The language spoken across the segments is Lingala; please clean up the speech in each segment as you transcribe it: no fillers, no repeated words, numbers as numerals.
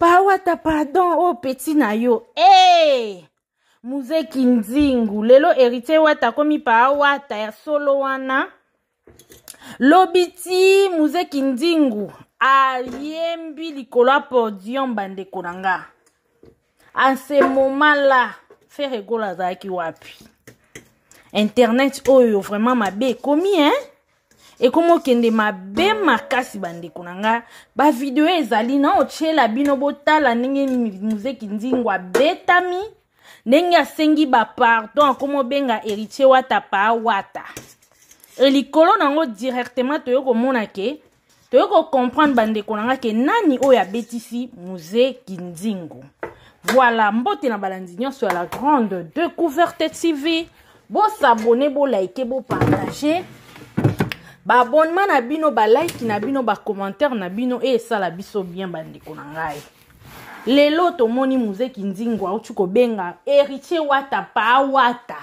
Pawata pardon oh petit na yo. Eh Muzeki Nzingu lelo héritier wata komi pawata ya solo wana. Lobiti Muzeki Nzingu ayembi likolo podium bande konanga. En ce moment-là, faire égola zaki wapi. Internet oyo vraiment mabe komi hein. Et comment kende mabe makasi bande konanga. Ba video ezali na ochela bino botala ndenge Muzeki Nzingu abetami. Ndenge asengi ba pardon komo benga héritier wata pa wata. Et likolo nango directement toyoko mona ke toyoko comprendre bande konanga ke nani oyo abetisi Muzeki Nzingu. Voilà, mbote na balandi nyonso ya la grande découverte TV. Bo s'abonner, bo liker, bo partager. Ba abonnement na bino, ba like na bino, ba commentaire na bino et ça la biso bien bandeko na ngai. Lelo to moni Muzeki Nzingu auti ko benga héritier wata pa wata.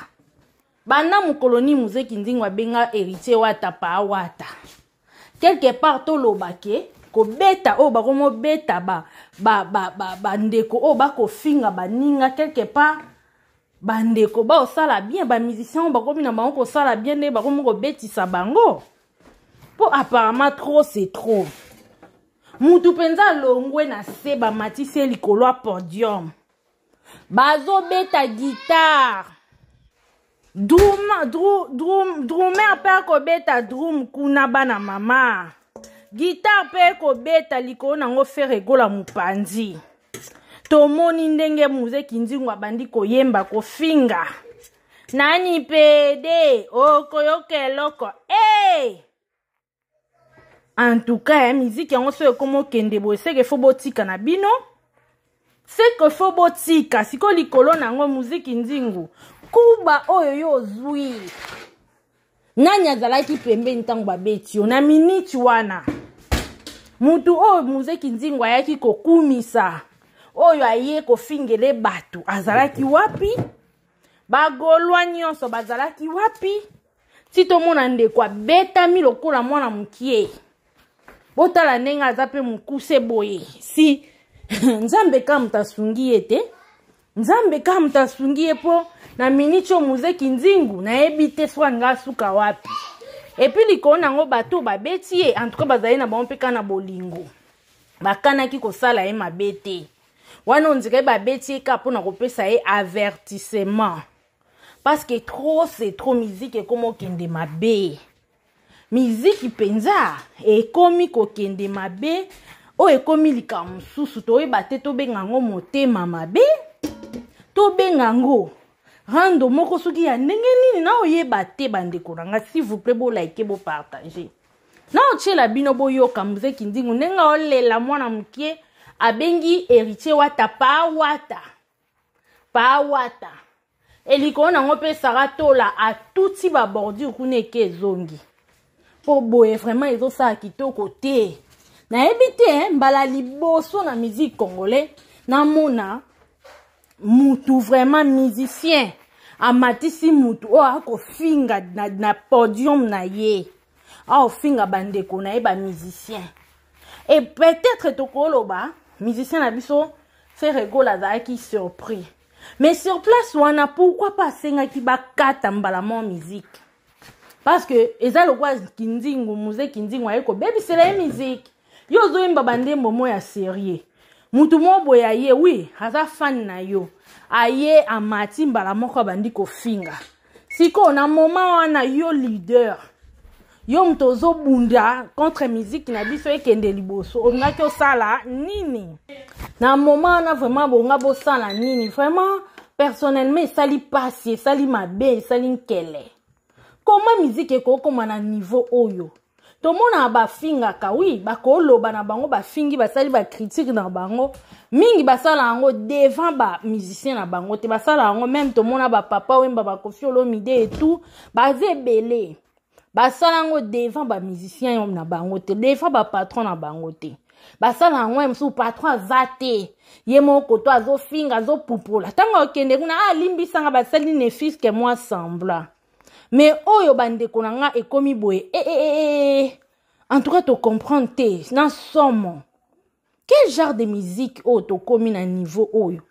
Bana mukoloni Muzeki Nzingu abenga héritier wata pa wata. Quelque part to lobake ko beta o ba komo beta ba ndeko o ba ko finga ba ninga quelque part bandeko ba osala bien ba musicien ba komi na bango ko sala bien ne ba komo ko betisa bango. Po apparemment trop c'est trop. Mutu penza longwe na se ba matise likolo a podium. Bazo beta guitare. Drummer pe ko beta drum kuna bana mama. Guitare pe ko beta likolo nango faire egola mupanzi. Tomoni ndenge Muzeki Nzingu abandi koyemba kofinga. Nani pede okoyoke loko. En tout cas, musique yango so komo kende bo seke fo botika na bino. Seke fo botika siko likolo nango Muzeki Nzingu. Kuba oyo yo zui. Nani azalaki pembe ntango babeti na minute wana. Mutu oyo Muzeki Nzingu ayaki kokumisa. Oyo aye kofingele batu azalaki wapi? Bagolwa nyonso bazalaki wapi? Tito mona ndekwa betami lokola mwana mukie. Botala nenga azape mukuse boye. Si Nzambe ka mutasungi ete. Nzambe ka mutasungi po na minicho Muzeki Nzingu na ebite swanga suka wapi. Et puis likona ngo bato babeti en tout cas bazali na ba mpeka na bolingo. Bakana ki kosala e mabete. Wana ondire babeti ka pona kopesa e avertissement. Parce que trop c'est trop musique et comme okende mabe. Musique penza e komi kokende mabe o e komi likamususu to e bate to benga ngo motema mabe. To benga ngo rando moko soki ya ndenge nini na oyeba te bandeko nanga s'il vous plaît bo like bo partager. Na ochela bino bo yoka Muzeki Nzingu nenga olela mwana mukie abengi héritier wata pa wata. Pa wata. Eliko na ngope saratola a tuti ba bordure kuneke zongi. Po boye vraiment ezo sa kitoko te. Na ebite mbala liboso na musique congolais na mona mutu vraiment musicien amatisi mutu o ako finga na podium na ye. A finga bandeko na eba musicien. Et peut-être tokoloba musicien na biso fait rigoler azaki surpris. Mais sur place wana pourquoi pas senga ki bakata mbala mo musique. Parce que eza lokwa Nzingu Muzeki Nzingu ayeko baby c'est la musique. Yo zo imba bandembo mo ya sérieux. Mutu mo boya ye oui, aza fan na yo. Aye amati mbala moko bandi ko finga. Siko na moment wana yo leader. Yo mtozo bunda contre musique na biso ekende liboso. Ongaki osala nini? Na moment wana vraiment bonga bo sala nini? Vraiment personnellement sali passer, sali mabe, sali nkele. Comment musique ekokoma na niveau oyo? To mona ba finga ka oui bako loba na bango ba fingi basali ba critique na bango mingi basala ngo devant ba musicien na bango te basala ngo même to mona ba papa wemba ba Koffi Olomide et tout baze belé basala ngo devant ba musicien na bango te devant ba patron na bango te basala ngo msu patron zate ye moko to azo finga azo pupola tanga okende kuna limbisanga basali ne fils que moi semblant. Mais oyo bandeko nanga ekomi boye en tout cas to comprendre te na somo Quel genre de musique to komi na niveau oyo?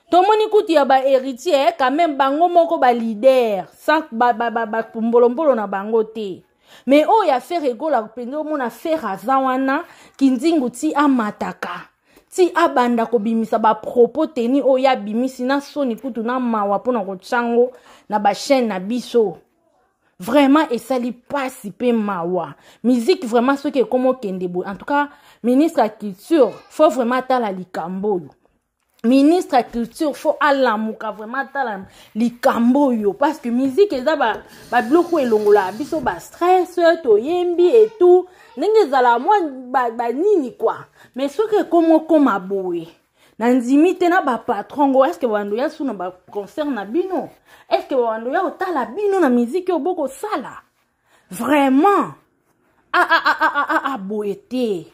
Tomoni kuti ya ba héritier quand même bango moko ba leader sans ba pumbolombolo na bango te. Mais ya fait rigola pendo mona faire azawana kinzingu ti amataka. Ti abanda ko bimisa ba propos teni ya bimisi na soni kutu na mawa pona ko chango na ba chaîne na biso. Vraiment et ça li passe pe mawa. Musique vraiment ce qui est comme kendebo. En tout cas, ministre de la culture, faut vraiment tala likambo. Ministre de la culture, faut alamuka vraiment tala likambo yo parce que musique eza ba bloco elongola biso ba stress to yembi et tout. Ndenge zala moi ba nini quoi. Mais ce qui est comme aboye. Nanzimi tena ba patron go est-ce que wando ya suna ba concert na bino? Est-ce que wando ya otala bino na musique yo boko sala? Vraiment. Boyete.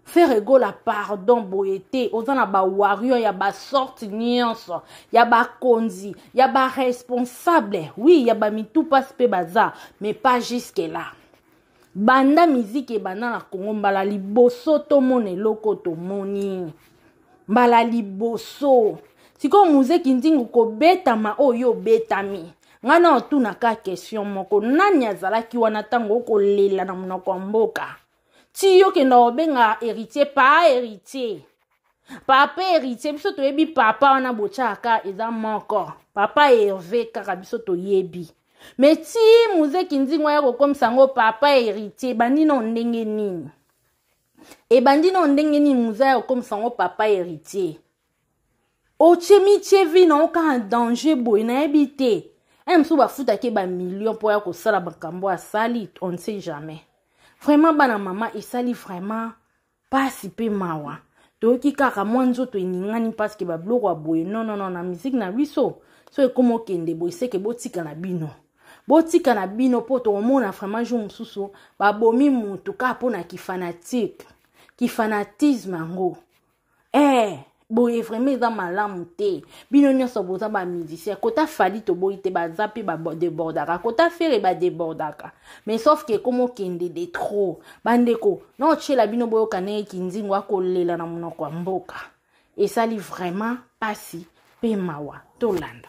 Faire rigola pardon boyete. Ozana ba warrior ya ba sorti nyonso, ya ba konzi, ya ba responsable. Oui, ya ba mitu passe pe baza, mais pas jusque là. Banda musique e banda na Congo mbala liboso to mone loko to moni. Mbala liboso. Siko muze kintingu ko betama oyo betami. Ngana otuna ka question moko nani azalaki wana tango ko lela na munoko mboka. Ti yo ke na obenga héritier pa héritier. Papa héritier biso to yebi papa wana bochaka eza moko. Papa Hervé kaka biso to yebi. Mais ti muze kintingu ya ko komsango papa héritier bandino ndenge nini. E bandino ndenge nini muze ya ko komsango papa héritier. Ochemi chevi na oka en danger boy na ebite. Mso ba futa ke ba million pour ya ko sala bakambo asali, on ne sait jamais. Vraiment bana mama esali vraiment pas si pe mawa. Toki kaka mwanzo to eningani parce que ba bloko boy non na musique na biso. So e komo kende boy se ke botika na bino. Botika na bino poto omona vraiment jo mususu ba bomi mutu ka pona ki fanatique. Ki fanatisme ngo. Boye vraiment eza malamu te. Bino nyonso boza ba musicien. Kota fali to boye te ba zapi ba débordaka. Kota fere ba débordaka. Mais sauf que komo kende de trop. Bandeko, non chela bino boyo kane kinzingu akolela na munoko wa mboka. Et ça li vraiment pasi pe mawa tolanda.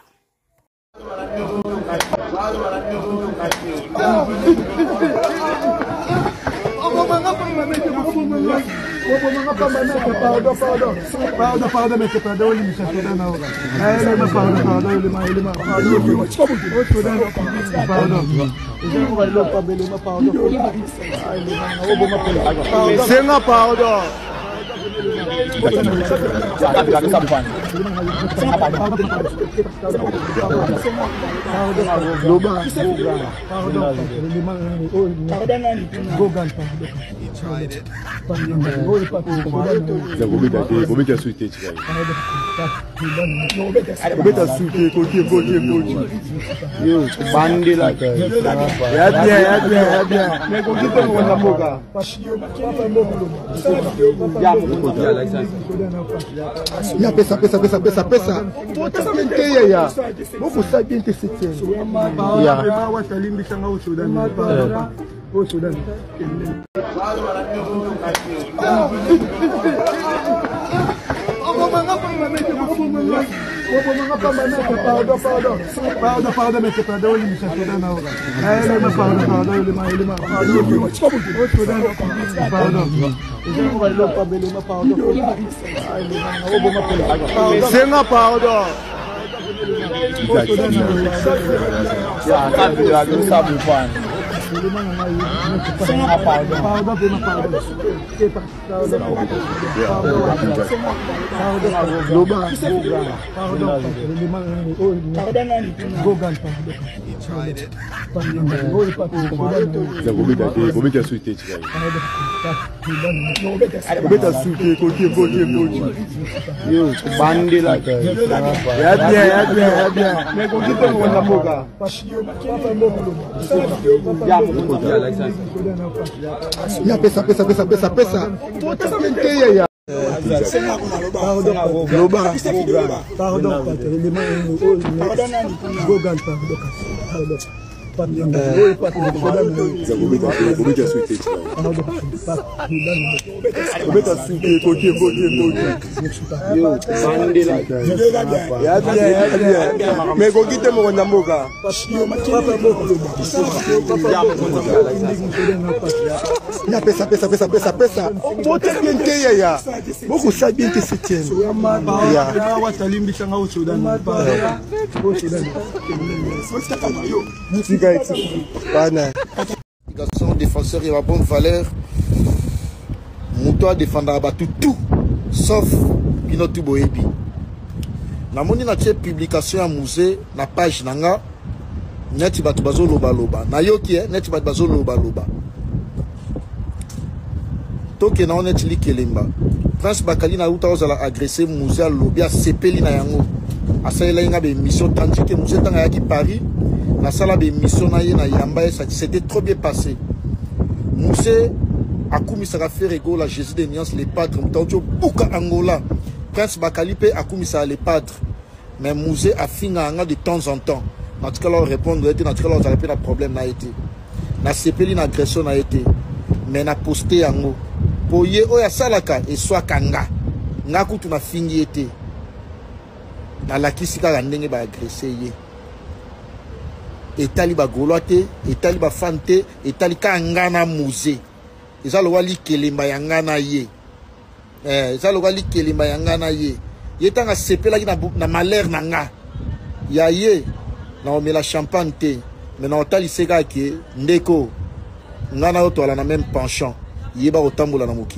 Ya pesa. Tota bien ya. Beaucoup ça bien te c'était. Ya. Wa talimbi sanga au Sudan. Au Sudan. Pardon, mais c'est pas drôle, il s'est fait dans la Ya pesa. Tota bien ya. Mais go quitte mon namoka. Ya pesa. Faut bien que ya. Beaucoup ça bien que c'est tien. Ya. Watalimbi changa au Sudan. Défenseur et ma bonne valeur. Moutoua défendra tout sauf Pinotu Boebi. Na moni na tche publication à musée na page nanga neti batu bazo loba na yoki neti batu bazo loba toke na oneti likelemba Prince Bakali na uta ozala agressé musée a lobby a sepeli na yango asalela inga be mission tandis que musée tanga yaki Paris na sala be mission na ye na yamba ça c'était trop bien passé musée a commis à faire égaux la Jésus de Niance les padres mtaucho buka Angola Prince Bakali pe a commis à les padres mais musée a fini de temps en temps en tout cas leur répondre était en tout cas leur répondre la problème n'a été na sepeli na agression n'a été mais na posté yango poye oya salaka et soit kanga nga kutu na fingi été na la kisika la ndenge ba agressé ye etali ba goloate etali ba fante etali kanga na musée ezalo wali kelemba yanga na ye ezalo wali kelemba yanga na ye yetanga sepela na malheur nanga ya ye na omela champagne te mais na otali seka ke ndeko ngana oto ala na même penchant yeba otambola na moki